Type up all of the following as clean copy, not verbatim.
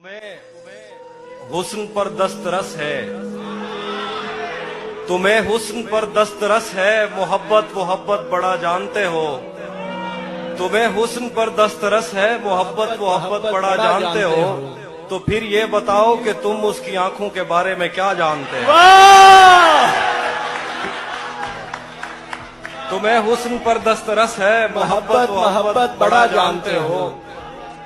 तुम्हें हुस्न पर दस्तरस है, तुम्हें हुस्न पर दस्तरस है, मोहब्बत मोहब्बत बड़ा जानते हो। तुम्हें हुस्न पर दस्तरस है, मोहब्बत मोहब्बत बड़ा जानते हो। तो फिर ये बताओ कि तुम उसकी आंखों के बारे में क्या जानते हो। तुम्हें हुस्न पर दस्तरस है, मोहब्बत मोहब्बत बड़ा जानते हो।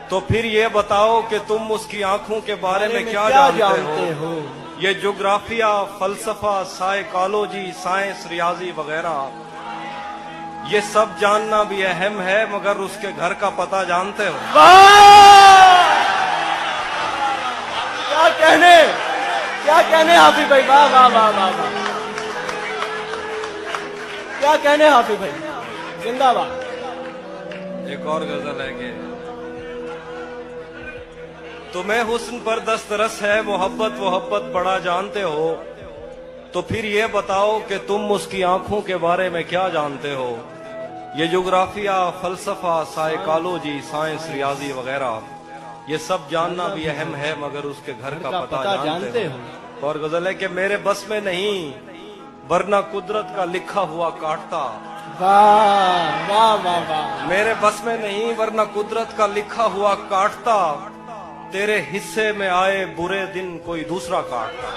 तो फिर ये बताओ कि तुम उसकी आंखों के बारे में क्या जानते हो। ये ज्योग्राफिया, फलसफा, साइकोलॉजी, साइंस, रियाजी वगैरह ये सब जानना भी अहम है, मगर उसके घर का पता जानते हो। क्या कहने हाफिज भाई, वाह वाह वाह वाह वाह, क्या कहने हाफिज भाई, जिंदाबाद। एक और गजल है कि तुम्हें हुस्न पर दस्तरस है, मोहब्बत मोहब्बत बड़ा जानते हो। तो फिर ये बताओ कि तुम उसकी आंखों के बारे में क्या जानते हो। ये ज्योग्राफिया, फलसफा, साइकोलॉजी, साइंस, रियाजी वगैरह ये सब जानना भी अहम है, मगर उसके घर का पता जानते हो। और गजल है कि मेरे बस में नहीं, वरना कुदरत का लिखा हुआ काटता। वाह वाह वाह वाह, मेरे बस में नहीं, वरना कुदरत का लिखा हुआ काटता। तेरे हिस्से में आए बुरे दिन कोई दूसरा काटता।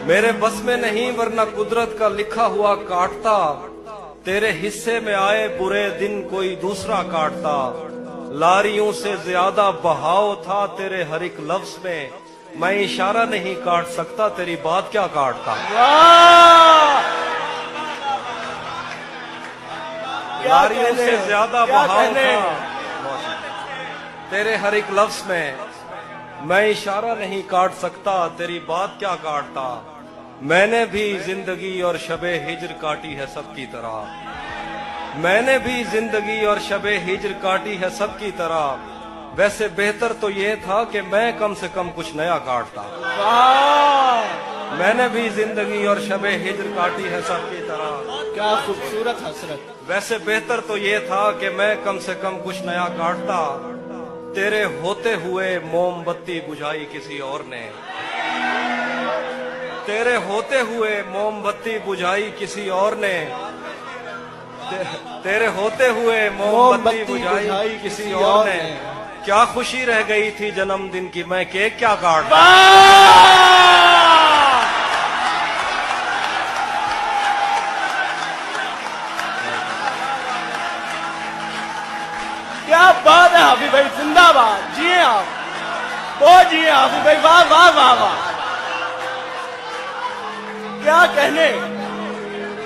मेरे बस में नहीं, वरना कुदरत का लिखा हुआ काटता। तेरे हिस्से में आए बुरे दिन कोई दूसरा काटता। लारियों से ज्यादा बहाव था तेरे हर एक लफ्ज में, मैं इशारा नहीं काट सकता, तेरी बात क्या काटता। लारियों से ज्यादा बहाव था तेरे हर एक लफ्ज में, मैं इशारा नहीं काट सकता, तेरी बात क्या काटता। मैंने भी जिंदगी और शबे हिज्र काटी है सबकी तरह। मैंने भी जिंदगी और शबे हिज्र काटी है सबकी तरह। वैसे बेहतर तो ये था कि मैं कम से कम कुछ नया काटता। मैंने भी जिंदगी और शबे हिज्र काटी है सबकी तरह। क्या खूबसूरत हसरत। वैसे बेहतर तो ये था कि मैं कम से कम कुछ नया काटता। तेरे होते हुए मोमबत्ती बुझाई किसी और ने। तेरे होते हुए मोमबत्ती बुझाई किसी और ने। तेरे होते हुए मोमबत्ती बुझाई किसी और ने। क्या खुशी रह गई थी जन्मदिन की, मैं केक क्या काटता। क्या बात है हाफिज भाई, जिंदाबाद। जिए आप, वो जिए हाफिज भाई, वाह वाह वाह वाह, क्या कहने।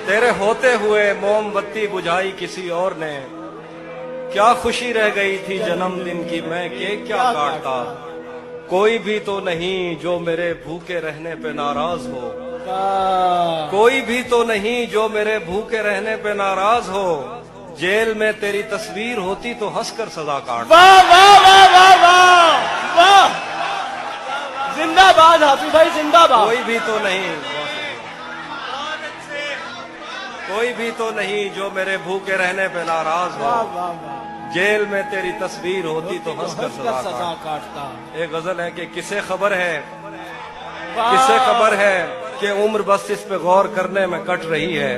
तेरे होते हुए मोमबत्ती बुझाई किसी और ने। क्या खुशी रह गई थी जन्मदिन की, मैं केक क्या काटता। कोई भी तो नहीं जो मेरे भूखे रहने पे नाराज हो। कोई भी तो नहीं जो मेरे भूखे रहने पे नाराज हो। जेल में तेरी तस्वीर होती तो हंसकर सजा काट। वाह वाह वाह वाह वाह वाह, जिंदाबाद हाफिज भाई, जिंदाबाद। कोई भी तो नहीं, कोई भी तो नहीं जो मेरे भूखे रहने पे नाराज हो। वाह वाह वाह, जेल में तेरी तस्वीर होती तो हंसकर सजा काटता। एक गजल है कि किसे खबर है, किसे खबर है कि उम्र बस इस पे गौर करने में कट रही है।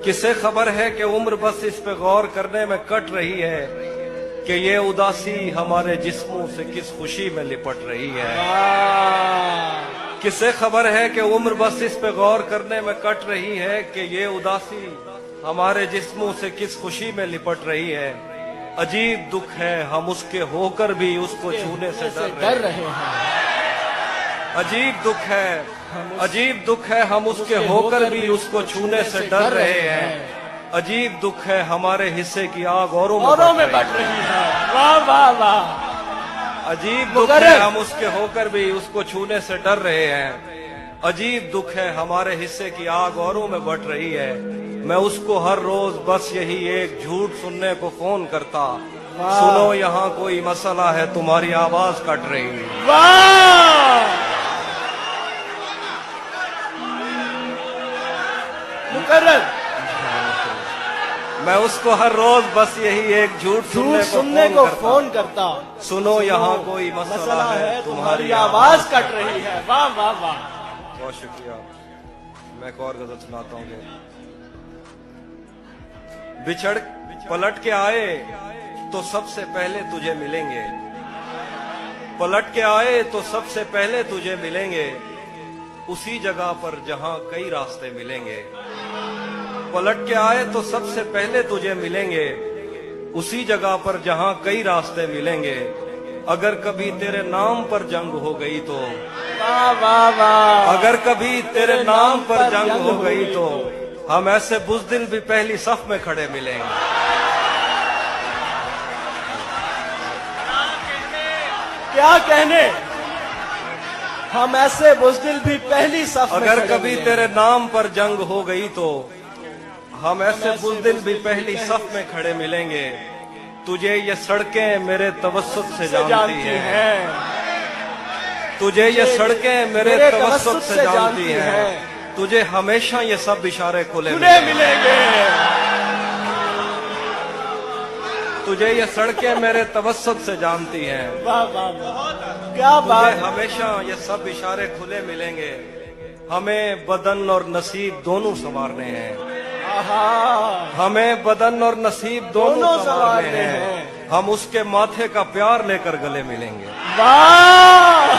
किसे खबर है कि उम्र बस इस पे गौर करने में कट रही है, कि ये उदासी हमारे जिस्मों से किस खुशी में लिपट रही है। किसे खबर है कि उम्र बस इस पे गौर करने में कट रही है, कि ये उदासी हमारे जिस्मों से किस खुशी में लिपट रही है। अजीब दुख है हम उसके होकर भी उसको छूने से डर रहे हैं। अजीब दुख है, अजीब दुख है हम उसके होकर भी उसको छूने से डर रहे हैं। अजीब दुख है हमारे हिस्से की आग औरों में बढ़ रही है। वाह वाह वाह, अजीब दुख है हम उसके होकर भी उसको छूने से डर रहे हैं। अजीब दुख है हमारे हिस्से की आग औरों में बढ़ रही है। मैं उसको हर रोज बस यही एक झूठ सुनने को फोन करता। सुनो यहाँ कोई मसला है, तुम्हारी आवाज कट रही है। वाह, मुकर्रर मैं उसको हर रोज बस यही एक झूठ सुनने को फोन करता। सुनो यहाँ कोई मसला है, तुम्हारी आवाज कट रही है। वाह वाह वाह, बहुत शुक्रिया। मैं एक और गजल सुनाता हूँ। बिछड़ पलट के आए तो सबसे पहले तुझे मिलेंगे, पलट के आए तो सबसे पहले तुझे मिलेंगे, उसी जगह पर जहां कई रास्ते मिलेंगे। पलट के आए तो सबसे पहले तुझे मिलेंगे, उसी जगह पर जहां कई रास्ते मिलेंगे। अगर कभी तेरे नाम पर जंग हो गई तो, वाह वाह वाह, अगर कभी तेरे नाम पर जंग हो गई तो हम ऐसे बुज़दिल भी पहली सफ में खड़े मिलेंगे। क्या कहने, हम ऐसे बुज़दिल भी पहली सफ में अगर खड़े कभी मिलेंगे। तेरे नाम पर जंग हो गई तो हम ऐसे बुज़दिल भी पहली सफ में खड़े मिलेंगे। तुझे ये सड़कें मेरे तवस्सुत से जानती हैं, तुझे ये सड़कें मेरे तवस्सुत से जानती हैं, तुझे हमेशा ये सब इशारे खुले मिलेंगे। तुझे ये सड़कें मेरे तवस्सुत से जानती हैं, वाह वाह वाह, क्या बात तुझे हमेशा ये सब इशारे खुले मिलेंगे। हमें बदन और नसीब दोनों संवारने हैं, हमें बदन और नसीब दोनों संवारने हैं। हम उसके माथे का प्यार लेकर गले मिलेंगे। वाह,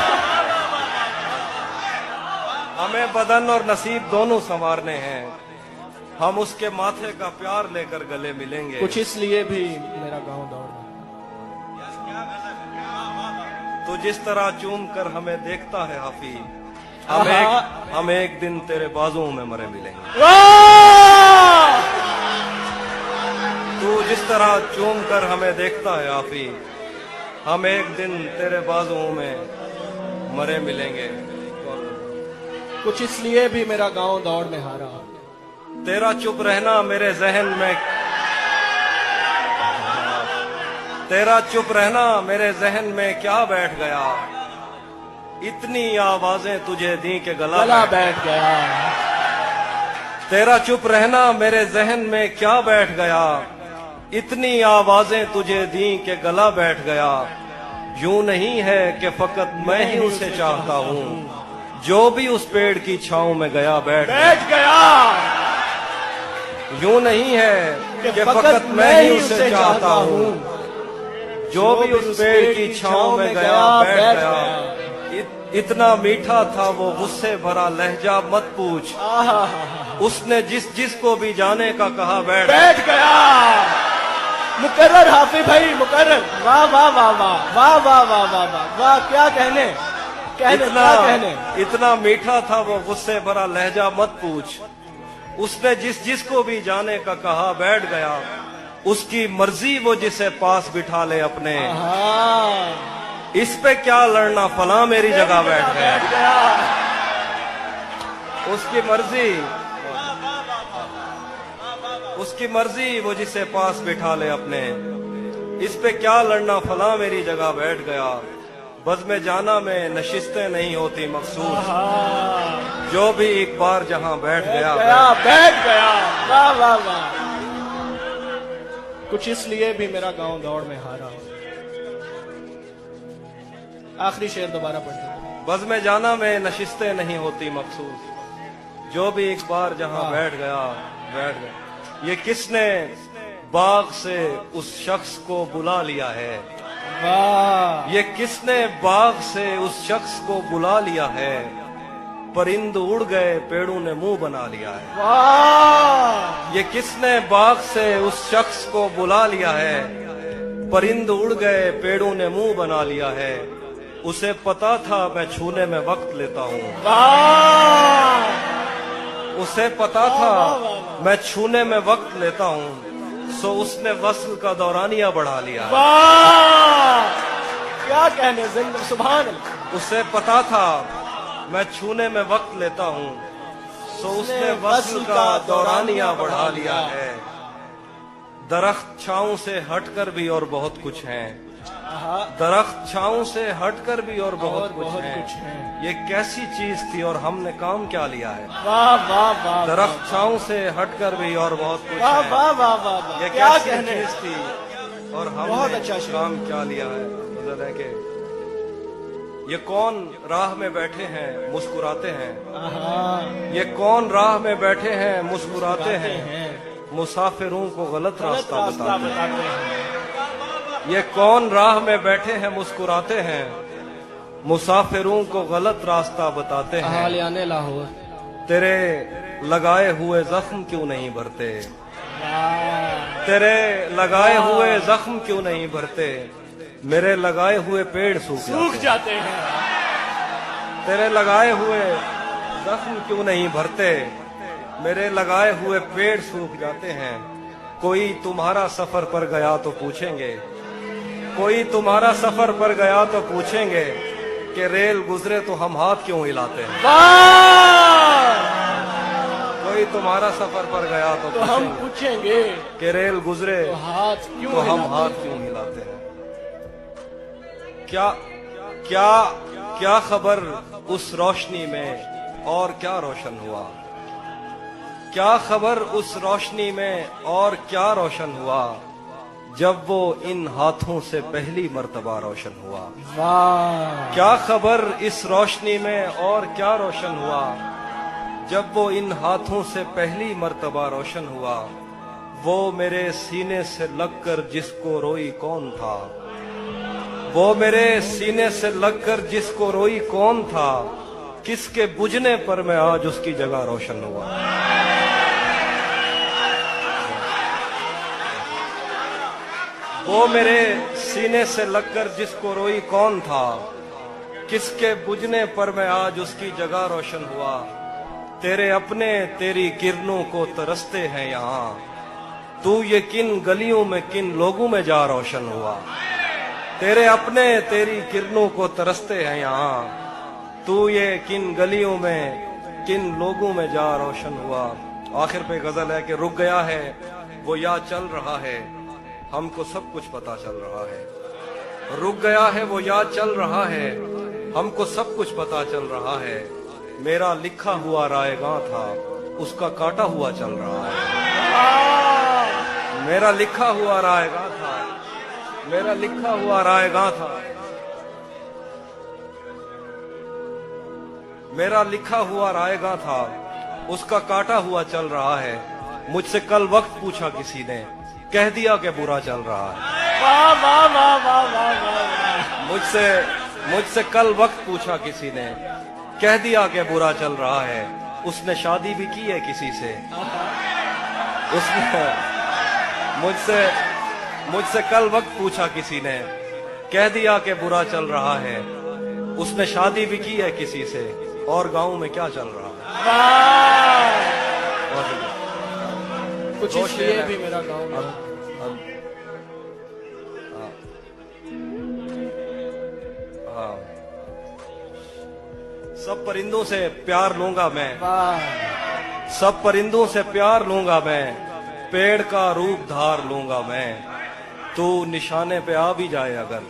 हमें बदन और नसीब दोनों संवारने हैं, हम उसके माथे का प्यार लेकर गले मिलेंगे। कुछ इसलिए भी मेरा गांव दौड़ तो जिस तरह चूम कर हमें देखता है हाफी, हम एक दिन तेरे बाजुओं में मरे मिलेंगे। तू जिस तरह चूम कर हमें देखता है हाफी, हम एक दिन तेरे बाजुओं में मरे मिलेंगे। कुछ इसलिए भी मेरा गांव दौड़ में हारा। तेरा चुप रहना मेरे जहन में, तेरा चुप रहना मेरे जहन में क्या बैठ गया, इतनी आवाजें तुझे दी के गला बैठ गया। तेरा चुप रहना मेरे जहन में क्या बैठ गया, इतनी आवाजें तुझे दी के गला बैठ गया। यूं नहीं है कि फकत मैं ही उसे चाहता हूँ, जो भी उस पेड़ की छांव में गया बैठ गया। यूं नहीं है कि फकत मैं ही उसे चाहता हूँ, जो भी उस पेड़ की छांव में गया बैठ गया। इतना मीठा था वो गुस्से भरा लहजा मत पूछ, उसने जिस को भी जाने का कहा बैठ गया। मुकर्रर हाफिज भाई, मुकर्रर। वाह वाह वाह वाह वाह वाह वाह वाह वाह वाह, क्या कहने, इतना मीठा था वो गुस्से भरा लहजा मत पूछ, उसने जिस को भी जाने का कहा बैठ गया। उसकी मर्जी वो जिसे पास बिठा ले अपने, इस पे क्या लड़ना फला मेरी जगह बैठ गया। उसकी मर्जी वो जिसे पास बिठा ले अपने, इस पे क्या लड़ना फला मेरी जगह बैठ गया। बज़्म जाना में नशिस्तें नहीं होती मखसूस, जो भी एक बार जहां बैठ गया बैठ गया। वाह वाह वाह, कुछ इसलिए भी मेरा गांव दौड़ में हारा। आखिरी शेर दोबारा पढ़ते। बज़्म जाना में नशिस्तें नहीं होती मखसूस, जो भी एक बार जहां बैठ गया बैठ गया। ये किसने बाग से उस शख्स को बुला लिया है, वाह, ये किसने बाग से उस शख्स को बुला लिया है। परिंद उड़ गए पेड़ों ने मुंह बना लिया है। वाह, ये किसने बाग से उस शख्स को बुला लिया है। परिंद उड़ गए पेड़ों ने मुंह बना लिया है। उसे पता था मैं छूने में वक्त लेता हूँ, उसे पता था मैं छूने में वक्त लेता हूँ, सो उसने वस्ल का दौरानिया बढ़ा लिया। क्या कहने, जिंदा सुभान अल्लाह। उसे पता था मैं छूने में वक्त लेता हूँ, सो उसने वस्ल का दौरानिया बढ़ा लिया है। दरख्त छांव से हटकर भी और बहुत कुछ है, आहा, दरख्त छांव से हटकर भी और बहुत और बहुत कुछ कुछ है। है। ये कैसी चीज थी और हमने काम क्या लिया है। वाह वाह वाह, दरख्त छांव से हटकर भी और बहुत कुछ वाह है। वाह वाह वाह वाह, ये क्या कैसी कहने। चीज थी और बहुत हमने अच्छा शेर। काम क्या लिया है। गजल है कि ये कौन राह में बैठे हैं मुस्कुराते हैं। आहा, ये कौन राह में बैठे हैं मुस्कुराते मुस्कुराते हैं। हैं। मुसाफिरों को गलत गलत रास्ता रास्ता बताते हैं। बताते हैं। ये कौन राह में बैठे हैं मुस्कुराते हैं। मुसाफिरों को गलत रास्ता बताते हैं। हालियाने लाहौर। तेरे लगाए हुए जख्म क्यों नहीं भरते। वाह, तेरे लगाए हुए जख्म क्यों नहीं भरते। मेरे लगाए हुए पेड़ सूख सूख जाते जाते हैं। हैं। तेरे लगाए हुए जख्म क्यों नहीं भरते। मेरे लगाए हुए पेड़ सूख जाते हैं। कोई तुम्हारा सफर पर गया तो पूछेंगे। कोई तुम्हारा सफर पर गया तो पूछेंगे कि रेल गुजरे तो हम हाथ क्यों हिलाते हैं। वाह, कोई तुम्हारा सफर पर गया तो तो हम पूछेंगे पूछेंगे कि रेल गुजरे तो हाथ क्यों तो हम हिलाते हाथ हैं? क्यों हिलाते हैं। क्या क्या क्या खबर उस रोशनी में और क्या रोशन हुआ। क्या खबर उस रोशनी में और क्या रोशन हुआ। जब वो इन हाथों से पहली मर्तबा रोशन हुआ। वाह, क्या खबर इस रोशनी में और क्या रोशन हुआ। जब वो इन हाथों से पहली मर्तबा रोशन हुआ। वो मेरे सीने से लगकर जिसको रोई कौन था। वो मेरे सीने से लगकर जिसको रोई कौन था। किसके बुझने पर मैं आज उसकी जगह रोशन हुआ। वो मेरे सीने से लगकर जिसको रोई कौन था। किसके बुझने पर मैं आज उसकी जगह रोशन हुआ। तेरे अपने तेरी किरणों को तरसते हैं यहाँ। तू ये किन गलियों में किन लोगों में जा रोशन हुआ। तेरे अपने तेरी किरणों को तरसते हैं यहाँ। तू ये किन गलियों में किन लोगों में जा रोशन हुआ। आखिर पे गजल है कि रुक गया है वो या चल रहा है। हमको सब कुछ पता चल रहा है। रुक गया है वो या चल रहा है। हमको सब कुछ पता चल रहा है। मेरा लिखा हुआ रायगां था उसका काटा हुआ चल रहा है। मेरा लिखा हुआ रायगां था। मेरा लिखा हुआ रायगां था। मेरा लिखा हुआ रायगां था उसका काटा हुआ चल रहा है। मुझसे कल वक्त पूछा किसी ने कह दिया कि बुरा चल रहा है। वाह वाह वाह वाह वाह वाह, मुझसे कल वक्त पूछा किसी ने कह दिया कि बुरा चल रहा है। उसने शादी भी की है किसी से। उसने मुझसे कल वक्त पूछा किसी ने कह दिया कि बुरा चल रहा है। उसने शादी भी की है किसी से और गांव में क्या चल रहा है। वाह, और कुछ दो इसलिए शेर है। भी मेरा गाँव अब- हाँ। सब परिंदों से प्यार लूंगा मैं। वाह, सब परिंदों से प्यार लूंगा मैं। पेड़ का रूप धार लूंगा मैं। तू निशाने पे आ भी जाए अगर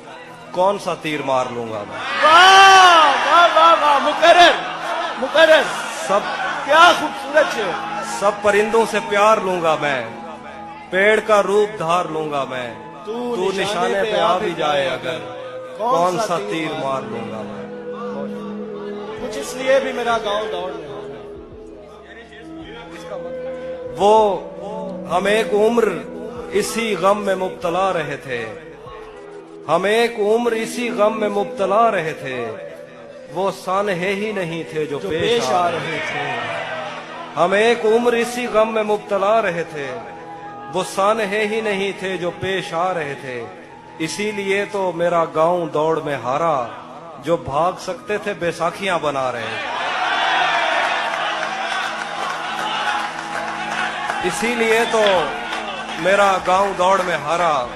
कौन सा तीर मार लूंगा मैं। वाह वाह वाह वाह, मुकर्रर मुकर्रर, सब क्या खूबसूरत है। सब परिंदों से प्यार लूंगा मैं। पेड़ का रूप धार लूंगा मैं। तू निशाने पे आ भी जाए अगर कौन सा तीर मार लूंगा मैं। कुछ इसलिए भी मेरा गाँव दौड़ में। वो हम एक उम्र इसी गम में मुब्तला रहे थे। हम एक उम्र इसी गम में मुब्तला रहे थे। वो सानहे ही नहीं थे जो पेश आ रहे थे। हम एक उम्र इसी गम में मुब्तला रहे थे। वो सानहे ही नहीं थे जो पेश आ रहे थे। इसीलिए तो मेरा गांव दौड़ में हारा। जो भाग सकते थे बैसाखियां बना रहे थे। इसीलिए तो मेरा गांव दौड़ में हारा।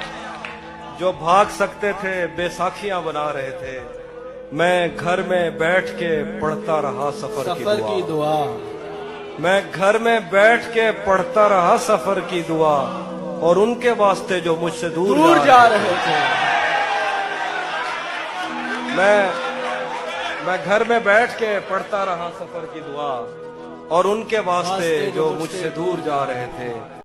जो भाग सकते थे बैसाखियां बना रहे थे। मैं घर में बैठ के पढ़ता रहा सफर की दुआ। मैं घर में बैठ के पढ़ता रहा सफर की दुआ। और उनके वास्ते जो मुझसे दूर जा रहे थे। मैं घर में बैठ के पढ़ता रहा सफर की दुआ और उनके वास्ते जो मुझसे दूर जा रहे थे